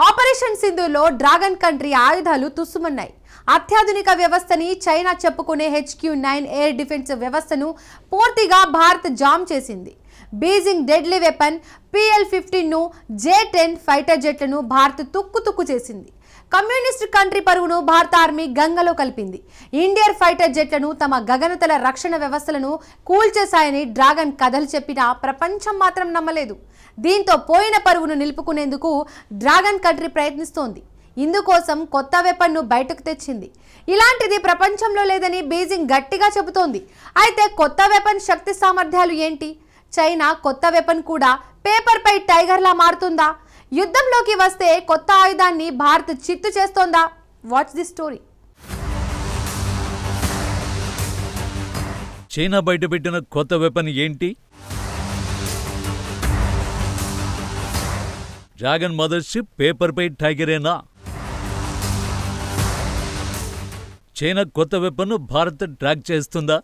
Operation సింధూర్లో dragon country ఆయుధాలు తుస్సుమన్నాయి. అత్యాధునిక వ్యవస్థని చైనా చెప్పుకునే HQ-9 ఎయిర్ డిఫెన్స్ వ్యవస్థను పూర్తిగా భారత్ జామ్ చేసింది. బీజింగ్ డెడ్లీ వెపన్ PL-15ను J-10 ఫైటర్ జెట్లను భారత్ తుక్కు చేసింది. కమ్యూనిస్ట్ కంట్రీ పరువును భారత ఆర్మీ గంగలో కలిపింది. ఇండియన్ ఫైటర్ జెట్లను తమ గగనతల రక్షణ వ్యవస్థలను కూల్చేశాయని డ్రాగన్ కథలు చెప్పినా ప్రపంచం మాత్రం నమ్మలేదు. దీంతో పోయిన పరువును నిలుపుకునేందుకు డ్రాగన్ కంట్రీ ప్రయత్నిస్తోంది. ఇందుకోసం కొత్త వెపన్ను బయటకు తెచ్చింది. ఇలాంటిది ప్రపంచంలో లేదని బీజింగ్ గట్టిగా చెబుతోంది. అయితే కొత్త వెపన్ శక్తి సామర్థ్యాలు ఏంటి? చైనా కొత్త వెపన్ కూడా పేపర్ పై టైగర్లా మారుతుందా? యుద్ధంలోకి వస్తే కొత్త ఆయుధాన్ని భారత్ చిత్తు చేస్తోందా? What's the story? చైనా బయటపెట్టిన కొత్త వెపన్ ఏంటి? డ్రాగన్ మదర్షిప్ పేపర్ పై టైగరేనా? చైనా కొత్త వెపన్ను భారత్ ట్రాక్ చేస్తుందా?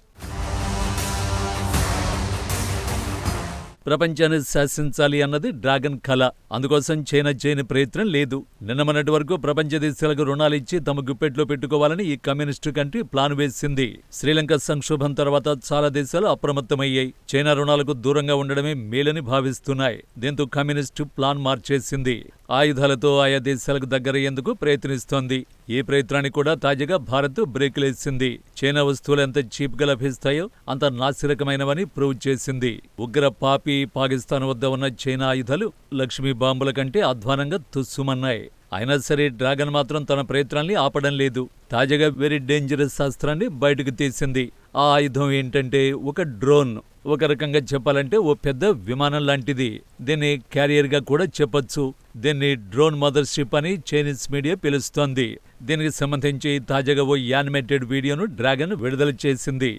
ప్రపంచాన్ని శాసించాలి అన్నది డ్రాగన్ కళ. అందుకోసం చైనా చేయని ప్రయత్నం లేదు. నిన్నమన్నటి వరకు ప్రపంచ దేశాలకు రుణాలు ఇచ్చి తమ గుప్పెట్లో పెట్టుకోవాలని ఈ కమ్యూనిస్టు కంట్రీ ప్లాన్ వేసింది. శ్రీలంక సంక్షోభం తర్వాత చాలా దేశాలు అప్రమత్తమయ్యాయి. చైనా రుణాలకు దూరంగా ఉండడమే మేలని భావిస్తున్నాయి. దీంతో కమ్యూనిస్టు ప్లాన్ మార్చేసింది. ఆయుధాలతో ఆయా దేశాలకు దగ్గరయ్యేందుకు ప్రయత్నిస్తోంది. ఈ ప్రయత్నానికి కూడా తాజాగా భారత్ బ్రేకులేసింది. చైనా వస్తువులు ఎంత చీప్గా లభిస్తాయో అంత నాసిరకమైనవని ప్రూవ్ చేసింది. ఉగ్ర పాపి పాకిస్తాన్ వద్ద ఉన్న చైనా ఆయుధాలు లక్ష్మీ బాంబుల కంటే అధ్వానంగా తుస్సుమన్నాయి. అయినా సరే డ్రాగన్ మాత్రం తన ప్రయత్నాల్ని ఆపడం లేదు. తాజాగా వెరీ డేంజరస్ అస్త్రాన్ని బయటకు తీసింది. ఆ ఆయుధం ఏంటంటే ఒక డ్రోన్. ఒక రకంగా చెప్పాలంటే ఓ పెద్ద విమానం లాంటిది. దీన్ని క్యారియర్గా కూడా చెప్పొచ్చు. దీన్ని డ్రోన్ మదర్షిప్ అని చైనీస్ మీడియా పిలుస్తోంది. దీనికి సంబంధించి తాజాగా ఓ యానిమేటెడ్ వీడియోను డ్రాగన్ విడుదల చేసింది.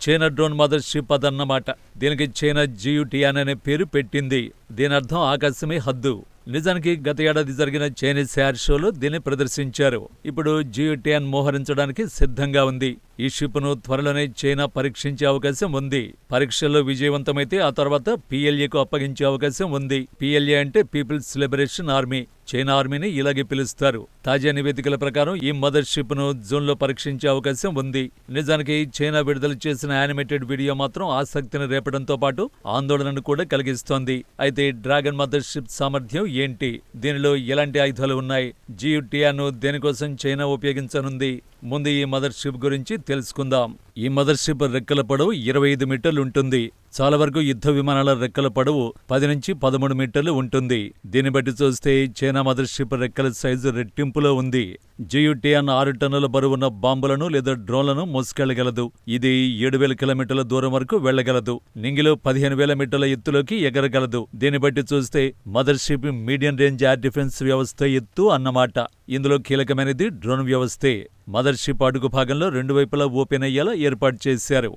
చైనా డ్రోన్ మదర్షిప్ అదన్నమాట. దీనికి చైనా GU-10 అనే పేరు పెట్టింది. దీని అర్థం ఆకాశమే హద్దు. నిజానికి గత ఏడాది జరిగిన చైనీస్ ఎయిర్ షోలో దీన్ని ప్రదర్శించారు. ఇప్పుడు GU-10 మోహరించడానికి సిద్ధంగా ఉంది. ఈ షిప్ను త్వరలోనే చైనా పరీక్షించే అవకాశం ఉంది. పరీక్షల్లో విజయవంతమైతే ఆ తర్వాత PLAకు అప్పగించే అవకాశం ఉంది. PLA అంటే పీపుల్స్ లిబరేషన్ ఆర్మీ. చైనా ఆర్మీని ఇలాగే పిలుస్తారు. తాజా నివేదికల ప్రకారం ఈ మదర్ షిప్ ను జూన్లో పరీక్షించే అవకాశం ఉంది. నిజానికి చైనా విడుదల చేసిన యానిమేటెడ్ వీడియో మాత్రం ఆసక్తిని రేపడంతో పాటు ఆందోళనను కూడా కలిగిస్తోంది. అయితే డ్రాగన్ మదర్ షిప్ సామర్థ్యం ఏంటి? దీనిలో ఎలాంటి ఆయుధాలు ఉన్నాయి? GU-10 దేనికోసం చైనా ఉపయోగించనుంది? ముందు ఈ మదర్ షిప్ గురించి తెలుసుకుందాం. ఈ మదర్ షిప్ రెక్కల పొడవు 25 మీటర్లు ఉంటుంది. చాలా వరకు యుద్ధ విమానాల రెక్కల పొడవు 10 నుంచి 13 మీటర్లు ఉంటుంది. దీన్ని బట్టి చూస్తే చైనా మదర్ షిప్ రెక్కల సైజు రెట్టింపులో ఉంది. GU-10 6 టన్నుల బరువున్న బాంబులను లేదా డ్రోన్లను మోసుకెళ్లగలదు. ఇది 7,000 కిలోమీటర్ల దూరం వరకు వెళ్లగలదు. నింగిలో 15,000 మీటర్ల ఎత్తులోకి ఎగరగలదు. దీన్ని బట్టి చూస్తే mother ship medium range air defence వ్యవస్థ ఎత్తు అన్నమాట. ఇందులో కీలకమైనది డ్రోన్ వ్యవస్థే. మదర్ షిప్ అడుగు భాగంలో 2 వైపులా ఓపెన్ అయ్యేలా ఏర్పాటు చేశారు.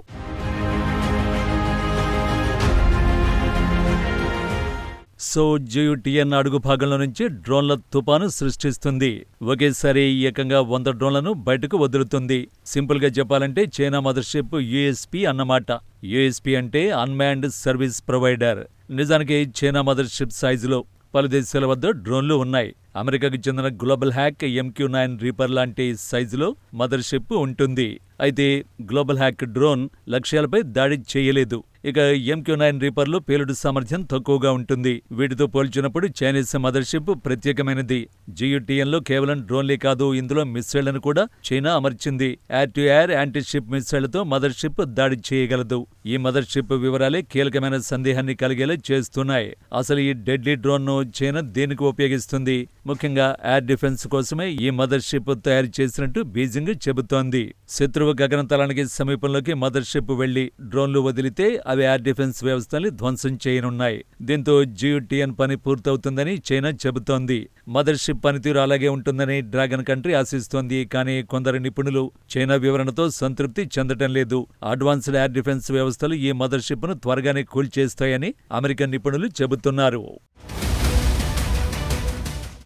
సో GU-10 అడుగు భాగంలో నుంచి డ్రోన్ల తుపాను సృష్టిస్తుంది. ఒకేసారి ఏకంగా 100 డ్రోన్లను బయటకు వదులుతుంది. సింపుల్ గా చెప్పాలంటే చైనా మదర్షిప్ USP అన్నమాట. USP అంటే అన్మాన్డ్ సర్వీస్ ప్రొవైడర్. నిజానికి చైనా మదర్షిప్ సైజులో పలు దేశాల వద్ద డ్రోన్లు ఉన్నాయి. అమెరికాకు చెందిన గ్లోబల్ హ్యాక్ MQ-9 రీపర్ లాంటి సైజులో మదర్షిప్ ఉంటుంది. అయితే గ్లోబల్ హ్యాక్ డ్రోన్ లక్ష్యాలపై దాడి చేయలేదు. ఇక MQ-9 రీపర్లో పేలుడు సామర్థ్యం తక్కువగా ఉంటుంది. వీటితో పోల్చినప్పుడు చైనీస్ మదర్షిప్ ప్రత్యేకమైనది. GU-10లో కేవలం డ్రోన్లే కాదు, ఇందులో మిస్సైళ్లను కూడా చైనా అమర్చింది. ఎయిర్ టు ఎయిర్ యాంటీషిప్ మిస్సైళ్లతో మదర్షిప్ దాడి చేయగలదు. ఈ మదర్షిప్ వివరాలే కీలకమైన సందేహాన్ని కలిగేలా చేస్తున్నాయి. అసలు ఈ డెడ్లీ డ్రోన్ ను చైనా దేనికి ఉపయోగిస్తుంది? ముఖ్యంగా ఎయిర్ డిఫెన్స్ కోసమే ఈ మదర్షిప్ తయారు చేసినట్టు బీజింగ్ చెబుతోంది. శత్రువు గగనతలానికి సమీపంలోకి మదర్షిప్ వెళ్లి డ్రోన్లు వదిలితే అవి ఎయిర్ డిఫెన్స్ వ్యవస్థల్ని ధ్వంసం చేయనున్నాయి. దీంతో GU-10 పని పూర్తవుతుందని చైనా చెబుతోంది. మదర్షిప్ పనితీరు అలాగే ఉంటుందని డ్రాగన్ కంట్రీ ఆశిస్తోంది. కానీ కొందరు నిపుణులు చైనా వివరణతో సంతృప్తి చెందటం లేదు. అడ్వాన్స్డ్ ఎయిర్ డిఫెన్స్ వ్యవస్థలు ఈ మదర్షిప్ ను త్వరగానే కూల్చేస్తాయని అమెరికన్ నిపుణులు చెబుతున్నారు.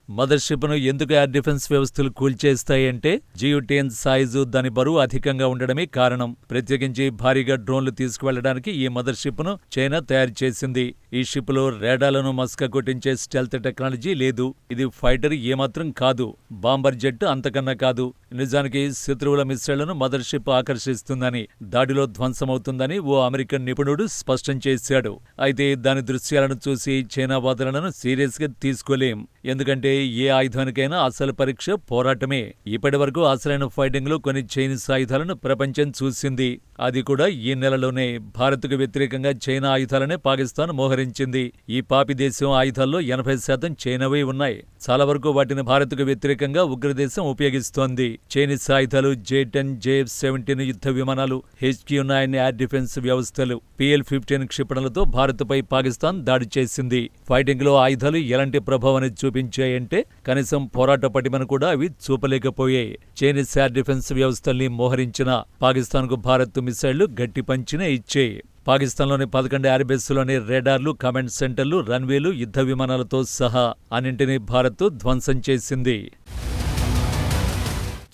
మదర్ షిప్ను ఎందుకు ఎయిర్ డిఫెన్స్ వ్యవస్థలు కూల్చేస్తాయంటే GU-10 సైజు దాని బరువు అధికంగా ఉండడమే కారణం. ప్రత్యేకించి భారీగా డ్రోన్లు తీసుకువెళ్లడానికి ఈ మదర్ షిప్ను చైనా తయారు చేసింది. ఈ షిప్లో రేడాలను మస్క కొట్టించే స్టెల్త్ టెక్నాలజీ లేదు. ఇది ఫైటర్ ఏమాత్రం కాదు, బాంబర్ జెట్ అంతకన్నా కాదు. నిజానికి శత్రువుల మిస్సైళ్లను మదర్ షిప్ ఆకర్షిస్తుందని, దాడిలో ధ్వంసమవుతుందని ఓ అమెరికన్ నిపుణుడు స్పష్టం చేశాడు. అయితే దాని దృశ్యాలను చూసి చైనా వాదనలను సీరియస్గా తీసుకోలేం. ఎందుకంటే ఏ ఆయుధానికైనా అసలు పరీక్ష పోరాటమే. ఇప్పటి వరకు అసలైన ఫైటింగ్లో కొన్ని చైనీస్ ఆయుధాలను ప్రపంచం చూసింది. అది కూడా ఈ నెలలోనే. భారత్కు వ్యతిరేకంగా చైనా ఆయుధాలనే పాకిస్తాన్ మోహరించింది. ఈ పాపి దేశం ఆయుధాల్లో 80% చైనావే ఉన్నాయి. చాలా వరకు వాటిని భారత్కు వ్యతిరేకంగా ఉగ్రదేశం ఉపయోగిస్తోంది. చైనీస్ ఆయుధాలు J-10, JF-17 యుద్ధ విమానాలు, HQ-9 ఎయిర్ డిఫెన్స్ వ్యవస్థలు, PL-15 క్షిపణులతో భారత్పై పాకిస్తాన్ దాడి చేసింది. ఫైటింగ్లో ఆయుధాలు ఎలాంటి ప్రభావాన్ని చూపించాయంటే కనీసం పోరాట పటిమను కూడా అవి చూపలేకపోయాయి. చైనీస్ ఎయిర్ డిఫెన్స్ వ్యవస్థల్ని మోహరించిన పాకిస్తాన్కు భారత్ మిసైళ్లు గట్టి పంచినే ఇచ్చాయి. పాకిస్తాన్లోని 11 ఎయిర్ బేస్లోని రేడార్లు, కమాండ్ సెంటర్లు, రన్వేలు, యుద్ధ విమానాలతో సహా అన్నింటినీ భారత్ ధ్వంసం చేసింది.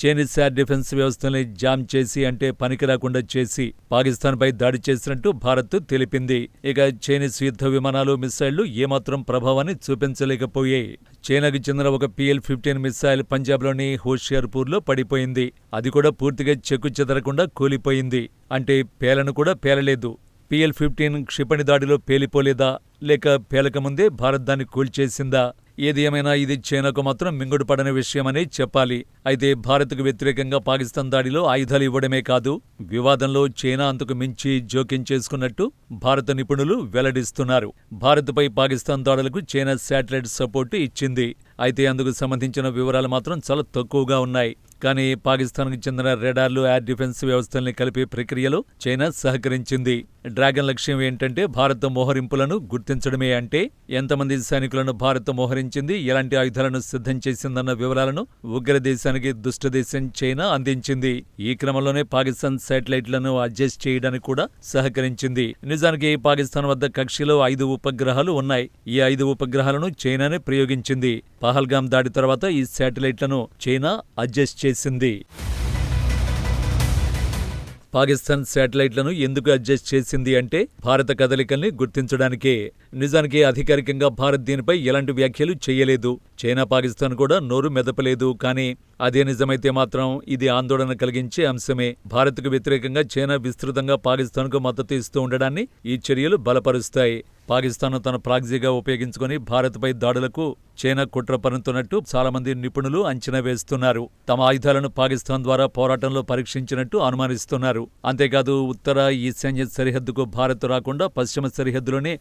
చైనీస్ ఎయిర్ డిఫెన్స్ వ్యవస్థల్ని జామ్ చేసి అంటే పనికి రాకుండా చేసి పాకిస్తాన్పై దాడి చేసినట్టు భారత్ తెలిపింది. ఇక చైనీస్ యుద్ధ విమానాలు, మిస్సైళ్లు ఏమాత్రం ప్రభావాన్ని చూపించలేకపోయాయి. చైనాకు చెందిన ఒక PL-15 మిస్సైల్ పంజాబ్లోని హోషియార్పూర్లో పడిపోయింది. అది కూడా పూర్తిగా చెక్కు చెదరకుండా కూలిపోయింది. అంటే పేలను కూడా పేలలేదు. PL-15 క్షిపణి దాడిలో పేలిపోలేదా, లేక పేలకముందే భారత్ దాన్ని కూల్చేసిందా? ఏది ఏమైనా ఇది చైనాకు మాత్రం మింగుడు పడని విషయమనే చెప్పాలి. అయితే భారత్కు వ్యతిరేకంగా పాకిస్తాన్ దాడిలో ఆయుధాలు ఇవ్వడమే కాదు, వివాదంలో చైనా అంతకు మించి జోక్యం చేసుకున్నట్టు భారత నిపుణులు వెల్లడిస్తున్నారు. భారత్పై పాకిస్తాన్ దాడులకు చైనా శాటిలైట్ సపోర్టు ఇచ్చింది. అయితే అందుకు సంబంధించిన వివరాలు మాత్రం చాలా తక్కువగా ఉన్నాయి. కానీ పాకిస్తాన్కు చెందిన రేడార్లు, ఎయిర్ డిఫెన్స్ వ్యవస్థల్ని కలిపే ప్రక్రియలో చైనా సహకరించింది. డ్రాగన్ లక్ష్యం ఏంటంటే భారత మోహరింపులను గుర్తించడమే. అంటే ఎంతమంది సైనికులను భారత్ మోహరించింది, ఎలాంటి ఆయుధాలను సిద్ధం చేసిందన్న వివరాలను ఉగ్రదేశానికి దుష్టదేశం చైనా అందించింది. ఈ క్రమంలోనే పాకిస్తాన్ శాటిలైట్లను అడ్జస్ట్ చేయడానికి కూడా సహకరించింది. నిజానికి పాకిస్తాన్ వద్ద కక్షలో 5 ఉపగ్రహాలు ఉన్నాయి. ఈ 5 ఉపగ్రహాలను చైనానే ప్రయోగించింది. పహల్గాం దాడి తర్వాత ఈ శాటిలైట్లను చైనా అడ్జస్ట్ చేసింది. పాకిస్తాన్ శాటిలైట్లను ఎందుకు అడ్జస్ట్ చేసింది అంటే భారత కదలికల్ని గుర్తించడానికే. నిజానికి అధికారికంగా భారత్ దీనిపై ఎలాంటి వ్యాఖ్యలు చేయలేదు. చైనా, పాకిస్తాన్ కూడా నోరు మెదపలేదు. కానీ అదే నిజమైతే మాత్రం ఇది ఆందోళన కలిగించే అంశమే. భారత్కు వ్యతిరేకంగా చైనా విస్తృతంగా పాకిస్తాన్కు మద్దతు ఇస్తూ ఉండడాన్ని ఈ చర్యలు బలపరుస్తాయి. పాకిస్తాన్ను తన ప్రాక్సీగా ఉపయోగించుకుని భారత్పై దాడులకు చైనా కుట్ర పన్నుతున్నట్టు చాలామంది నిపుణులు అంచనా వేస్తున్నారు. తమ ఆయుధాలను పాకిస్తాన్ ద్వారా పోరాటంలో పరీక్షించినట్టు అనుమానిస్తున్నారు. అంతేకాదు ఉత్తర, ఈశాన్య సరిహద్దుకు భారత్ రాకుండా పశ్చిమ సరిహద్దులోనే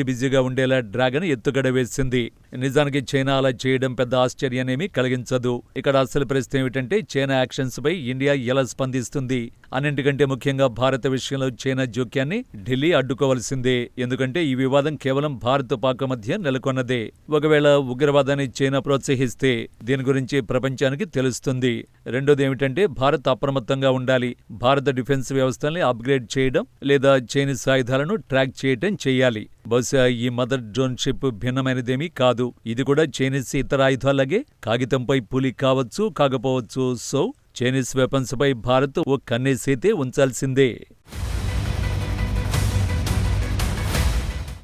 బిజీగా ఉండేలా డ్రాగన్ ఎత్తుగడ వేసింది. నిజానికి చైనా అలా చేయడం పెద్ద ఆశ్చర్యాన్నేమీ కలిగించదు. ఇక్కడ అసలు ప్రశ్న ఏమిటంటే చైనా యాక్షన్స్ పై ఇండియా ఎలా స్పందిస్తుంది? అన్నింటికంటే ముఖ్యంగా భారత విషయంలో చైనా జోక్యాన్ని ఢిల్లీ అడ్డుకోవాల్సిందే. ఎందుకంటే ఈ వివాదం కేవలం భారత్, పాక్ మధ్య నెలకొన్నదే. ఒకవేళ ఉగ్రవాదాన్ని చైనా ప్రోత్సహిస్తే దీని గురించి ప్రపంచానికి తెలుస్తుంది. రెండోది ఏమిటంటే భారత్ అప్రమత్తంగా ఉండాలి. భారత డిఫెన్స్ వ్యవస్థల్ని అప్గ్రేడ్ చేయడం లేదా చైనీస్ ఆయుధాలను ట్రాక్ చేయటం చేయాలి. బహుశా ఈ మదర్ డ్రోన్ షిప్ భిన్నమైనదేమీ కాదు. ఇది కూడా చైనీస్ ఇతర ఆయుధాలగే కాగితంపై పులి కావచ్చు, కాకపోవచ్చు. సో చైనీస్ వెపన్స్ పై భారత్ ఓ కన్నేసైతే ఉంచాల్సిందే.